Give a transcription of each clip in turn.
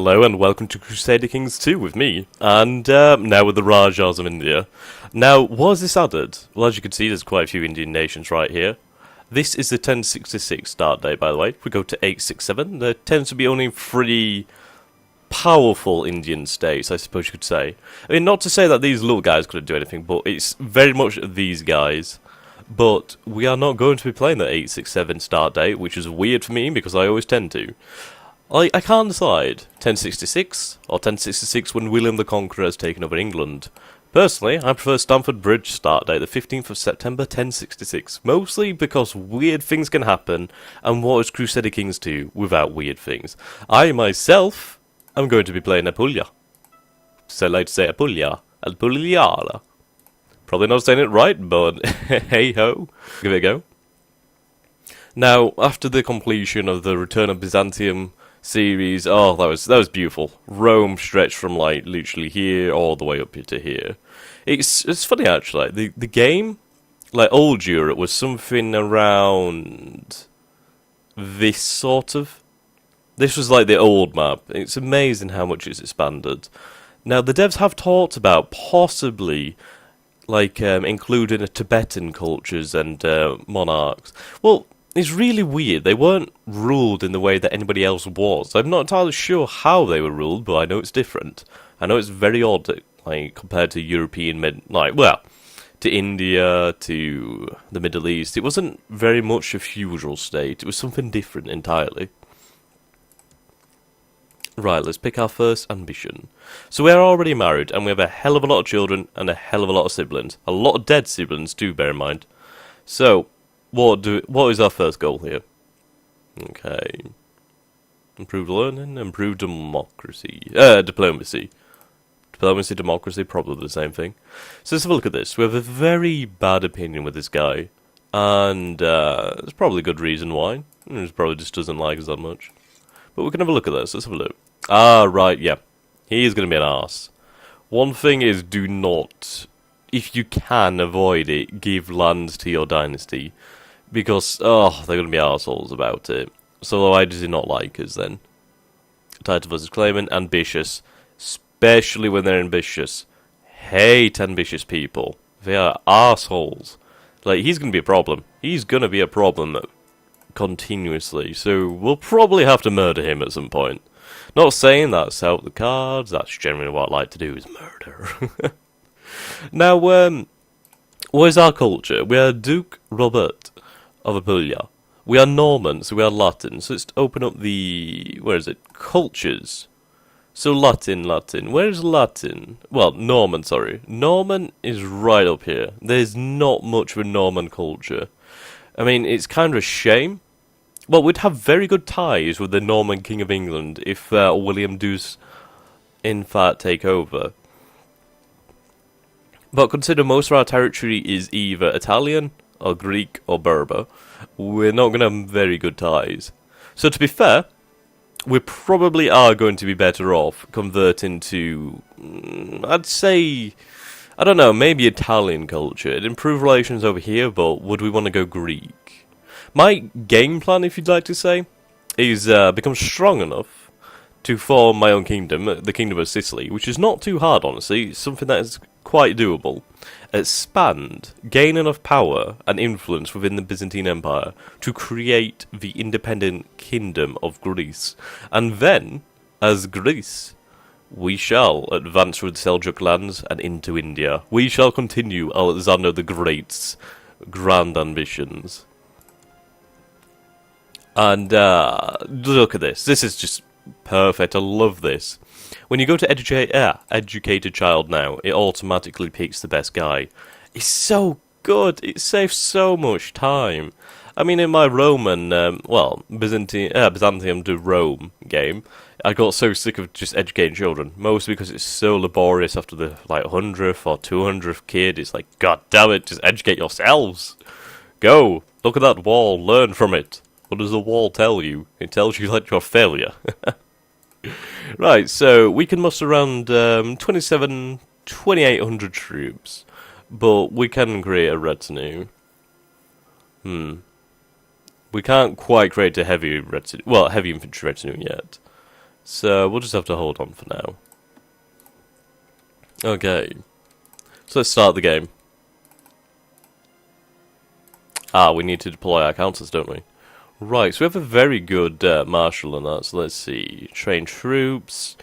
Hello and welcome to Crusader Kings 2 with me, and now with the Rajas of India. Now, what has this added? Well, as you can see, there's quite a few Indian nations right here. This is the 1066 start date, by the way. If we go to 867, there tends to be only 3 powerful Indian states, I suppose you could say. I mean, not to say that these little guys couldn't do anything, but it's very much these guys. But we are not going to be playing the 867 start date, which is weird for me because I always tend to. I can't decide, 1066 or 1066 when William the Conqueror has taken over England. Personally, I prefer Stamford Bridge start date, the 15th of September 1066, mostly because weird things can happen, and what is Crusader Kings 2 without weird things? I myself am going to be playing Apulia. So I like to say Apulia, Apulia. Probably not saying it right, but hey ho, give it a go. Now, after the completion of the Return of Byzantium series, oh, that was beautiful. Rome stretched from like literally here all the way up to here. It's funny actually. The game, like old Europe, was something around this sort of. This was like the old map. It's amazing how much it's expanded. Now the devs have talked about possibly like including Tibetan cultures and monarchs. Well, it's really weird. They weren't ruled in the way that anybody else was. I'm not entirely sure how they were ruled, but I know it's different. I know it's very odd, like compared to European to India, to the Middle East. It wasn't very much a feudal state. It was something different entirely. Right, let's pick our first ambition. So we are already married, and we have a hell of a lot of children and a hell of a lot of siblings. A lot of dead siblings, too, bear in mind. So, what is our first goal here? Okay. Improved learning, improved democracy. Diplomacy. Diplomacy, democracy, probably the same thing. So let's have a look at this. We have a very bad opinion with this guy. And there's probably a good reason why. He probably just doesn't like us that much. But we can have a look at this. Let's have a look. Ah, right, yeah. He is going to be an arse. One thing is, do not, if you can avoid it, give lands to your dynasty. Because, oh, they're going to be arseholes about it. So why does he not like us then? Title versus claimant, ambitious. Especially when they're ambitious. Hate ambitious people. They are arseholes. Like, he's going to be a problem. He's going to be a problem continuously. So we'll probably have to murder him at some point. Not saying that's out the cards. That's generally what I like to do, is murder. Now, what is our culture? We are Duke Robert of Apulia. We are Norman, so we are Latin. So let's open up the... where is it? Cultures. So Latin. Where's Latin? Well, Norman, sorry. Norman is right up here. There's not much of a Norman culture. I mean, it's kind of a shame. Well, we'd have very good ties with the Norman King of England if William does, in fact, take over. But consider most of our territory is either Italian, or Greek, or Berber. We're not going to have very good ties. So to be fair, we probably are going to be better off converting to, I'd say, I don't know, maybe Italian culture. It'd improve relations over here, but would we want to go Greek? My game plan, if you'd like to say, is become strong enough to form my own kingdom, the Kingdom of Sicily, which is not too hard, honestly. It's something that is quite doable. Expand, gain enough power and influence within the Byzantine Empire to create the independent Kingdom of Greece. And then, as Greece, we shall advance through the Seljuk lands and into India. We shall continue Alexander the Great's grand ambitions. And look at this. This is just perfect. I love this. When you go to educate a child now, it automatically picks the best guy. It's so good. It saves so much time. I mean, in my Roman, Byzantium to Rome game, I got so sick of just educating children. Mostly because it's so laborious after the, 100th or 200th kid. It's like, god damn it, just educate yourselves. Go, look at that wall, learn from it. What does the wall tell you? It tells you that you're a failure. Right, so we can muster around 2,800 troops. But we can create a retinue. We can't quite create a heavy infantry retinue yet. So we'll just have to hold on for now. Okay. So let's start the game. Ah, we need to deploy our counters, don't we? Right, so we have a very good marshal on that, so let's see. Train troops.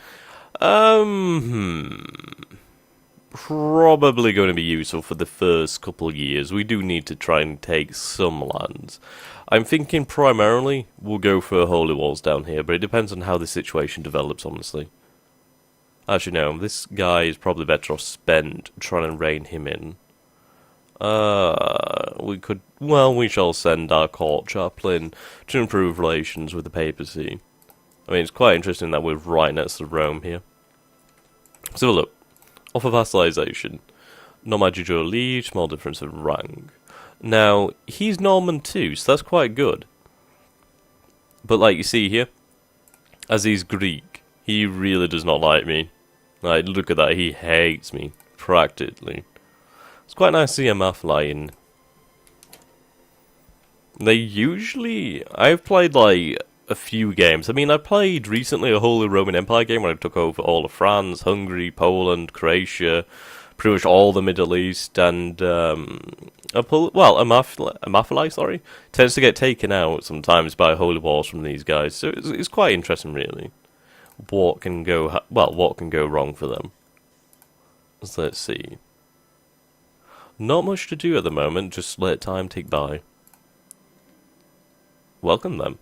Probably going to be useful for the first couple of years. We do need to try and take some lands. I'm thinking primarily we'll go for holy walls down here, but it depends on how the situation develops, honestly. Actually, no, this guy is probably better off spent trying to rein him in. We could... Well, we shall send our court chaplain to improve relations with the papacy. I mean, it's quite interesting that we're right next to Rome here. Let's have a look. Offer vassalization. Nomad Jujur Liege, small difference of rank. Now, he's Norman too, so that's quite good. But like you see here, as he's Greek, he really does not like me. Like, look at that, he hates me, practically. It's quite nice to see a Maflai in. They usually... I've played, like, a few games. I mean, I played recently a Holy Roman Empire game when I took over all of France, Hungary, Poland, Croatia, pretty much all the Middle East, and, Maflai, sorry, tends to get taken out sometimes by holy wars from these guys, so it's quite interesting, really. What can go wrong for them? So let's see. Not much to do at the moment, just let time tick by. Welcome them.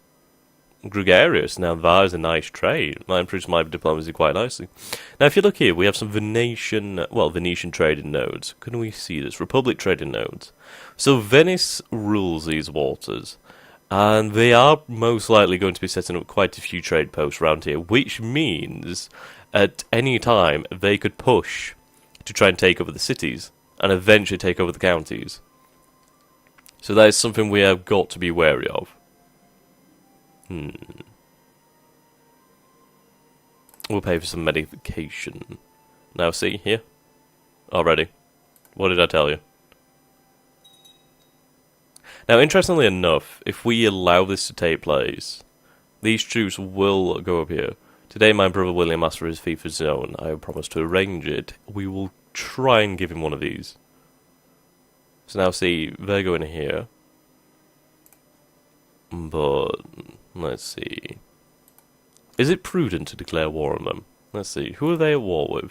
Gregarious, now that is a nice trade. That improves my diplomacy quite nicely. Now if you look here, we have some Venetian trading nodes. Can we see this? Republic trading nodes. So Venice rules these waters. And they are most likely going to be setting up quite a few trade posts around here, which means at any time they could push to try and take over the cities, and eventually take over the counties. So that is something we have got to be wary of. We'll pay for some medication. Now see, here. Already. What did I tell you? Now, interestingly enough, if we allow this to take place, these troops will go up here. Today, my brother William asked for his fee for zone. I promised to arrange it. We will try and give him one of these. So now see, they're going here. But, let's see. Is it prudent to declare war on them? Let's see, who are they at war with?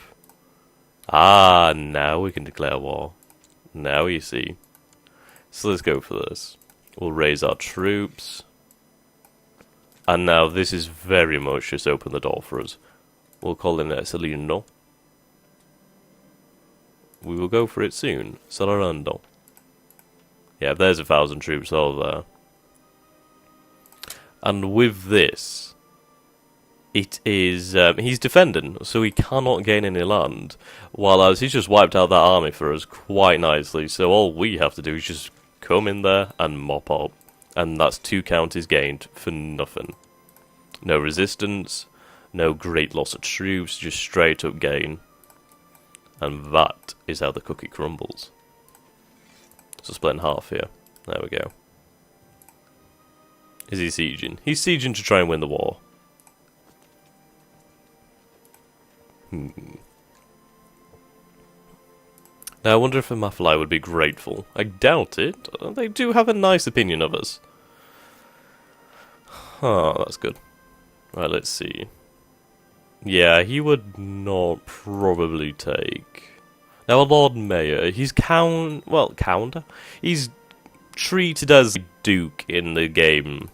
Ah, now we can declare war. Now you see. So let's go for this. We'll raise our troops. And now this is very much just open the door for us. We'll call in Salino. We will go for it soon. Salarando. Yeah, there's 1,000 troops all there. And with this, it is, he's defending, so he cannot gain any land. While he's just wiped out that army for us quite nicely, so all we have to do is just come in there and mop up. And that's 2 counties gained for nothing. No resistance, no great loss of troops, just straight up gain. And that is how the cookie crumbles. So split in half here. There we go. Is he sieging? He's sieging to try and win the war. Now I wonder if the Maflai would be grateful. I doubt it. They do have a nice opinion of us. Oh, that's good. Right, let's see. Yeah, he would not probably take... Now, a Lord Mayor, he's counter? He's treated as a duke in the game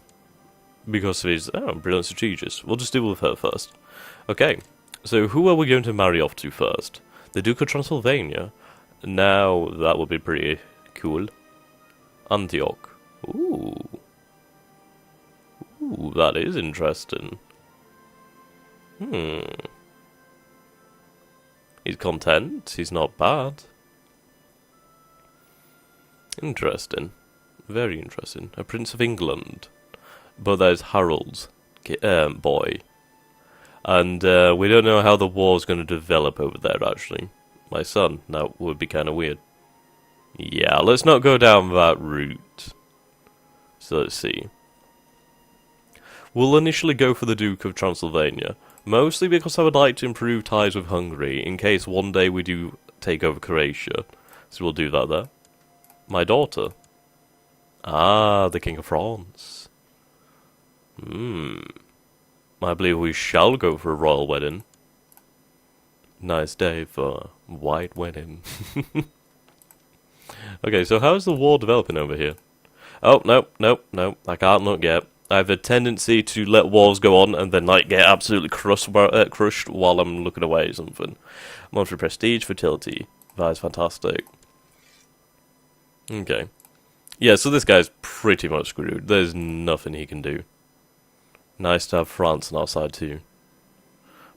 because of his brilliant strategist. We'll just deal with her first. Okay, so who are we going to marry off to first? The Duke of Transylvania. Now, that would be pretty cool. Antioch. Ooh. Ooh, that is interesting. He's content. He's not bad. Interesting. Very interesting. A Prince of England. But there's Harold's boy. And we don't know how the war's going to develop over there, actually. My son. That would be kind of weird. Yeah, let's not go down that route. So let's see. We'll initially go for the Duke of Transylvania. Mostly because I would like to improve ties with Hungary, in case one day we do take over Croatia. So we'll do that there. My daughter. Ah, the King of France. I believe we shall go for a royal wedding. Nice day for white wedding. Okay, so how's the war developing over here? Oh, no, I can't look yet. I have a tendency to let wars go on and then, like, get absolutely crushed while I'm looking away or something. Monetary prestige, fertility. That is fantastic. Okay. Yeah, so this guy's pretty much screwed. There's nothing he can do. Nice to have France on our side, too.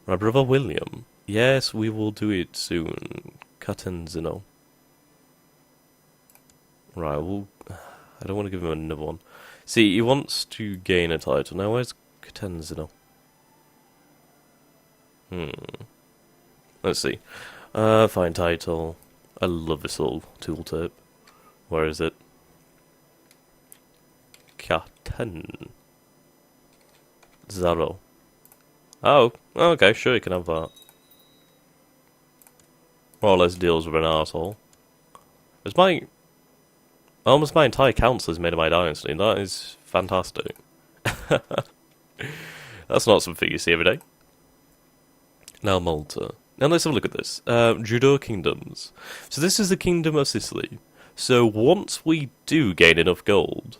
My brother William. Yes, we will do it soon. Catanzaro. Right, well, I don't want to give him another one. See, he wants to gain a title. Now, where's Catanzaro? Let's see. Find title. I love this little tooltip. Where is it? Catanzaro. Oh, okay, sure, you can have that. More or less deals with an arsehole. Almost my entire council is made of my dynasty. That is fantastic. That's not something you see every day. Now Malta. Now let's have a look at this. Judo Kingdoms. So this is the Kingdom of Sicily. So once we do gain enough gold,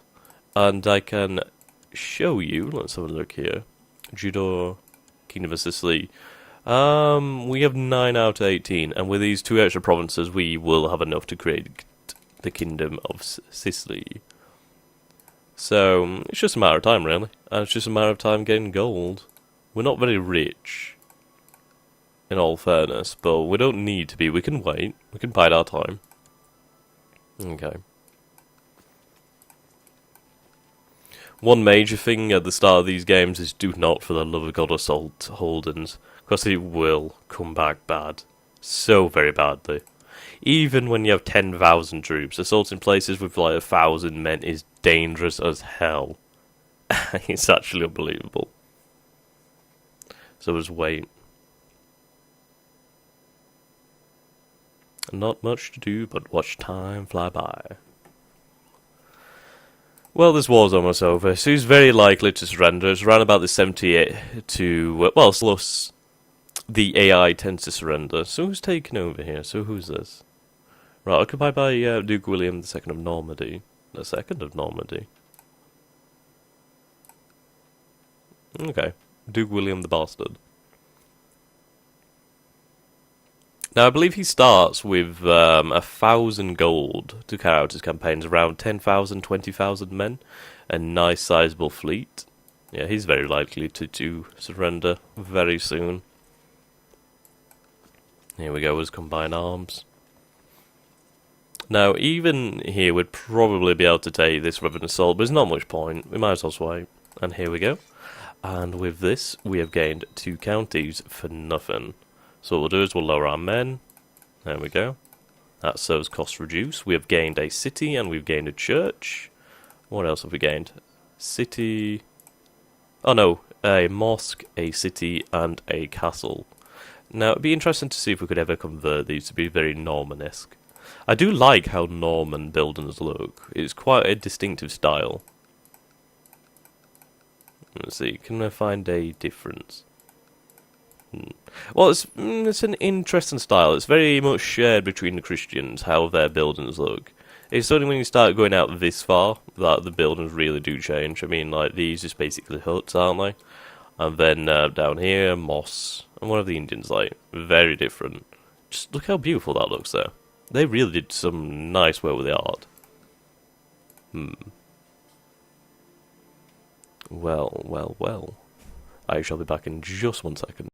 and I can show you, let's have a look here. Judo Kingdom of Sicily. We have 9 out of 18, and with these 2 extra provinces, we will have enough to create the Kingdom of Sicily. So, it's just a matter of time, really. And it's just a matter of time getting gold. We're not very rich, in all fairness, but we don't need to be. We can wait. We can bide our time. Okay. One major thing at the start of these games is do not, for the love of God, assault Holdens, because it will come back bad. So very badly. Even when you have 10,000 troops, assaulting places with like 1,000 men is dangerous as hell. It's actually unbelievable. So just wait. Not much to do but watch time fly by. Well, this war's almost over, so he's very likely to surrender. It's around about the 78 to, well, plus the AI tends to surrender. So who's taking over here? So who's this? Right, occupied by Duke William II of Normandy. The second of Normandy. Okay. Duke William the Bastard. Now, I believe he starts with 1,000 gold to carry out his campaigns, around 10,000, 20,000 men, a nice sizable fleet. Yeah, he's very likely to surrender very soon. Here we go, his combined arms. Now, even here, we'd probably be able to take this with an assault, but there's not much point. We might as well swipe. And here we go. And with this, we have gained 2 counties for nothing. So what we'll do is we'll lower our men. There we go. That's so as costs reduce. We have gained a city and we've gained a church. What else have we gained? City. Oh no, a mosque, a city, and a castle. Now, it'd be interesting to see if we could ever convert these to be very Norman-esque. I do like how Norman buildings look. It's quite a distinctive style. Let's see, can I find a difference? Well, it's an interesting style. It's very much shared between the Christians, how their buildings look. It's only when you start going out this far that the buildings really do change. I mean, like, these just basically huts, aren't they? And then down here, moss. And one of the Indians, like, very different. Just look how beautiful that looks there. They really did some nice work with the art. Well. I shall be back in just 1 second.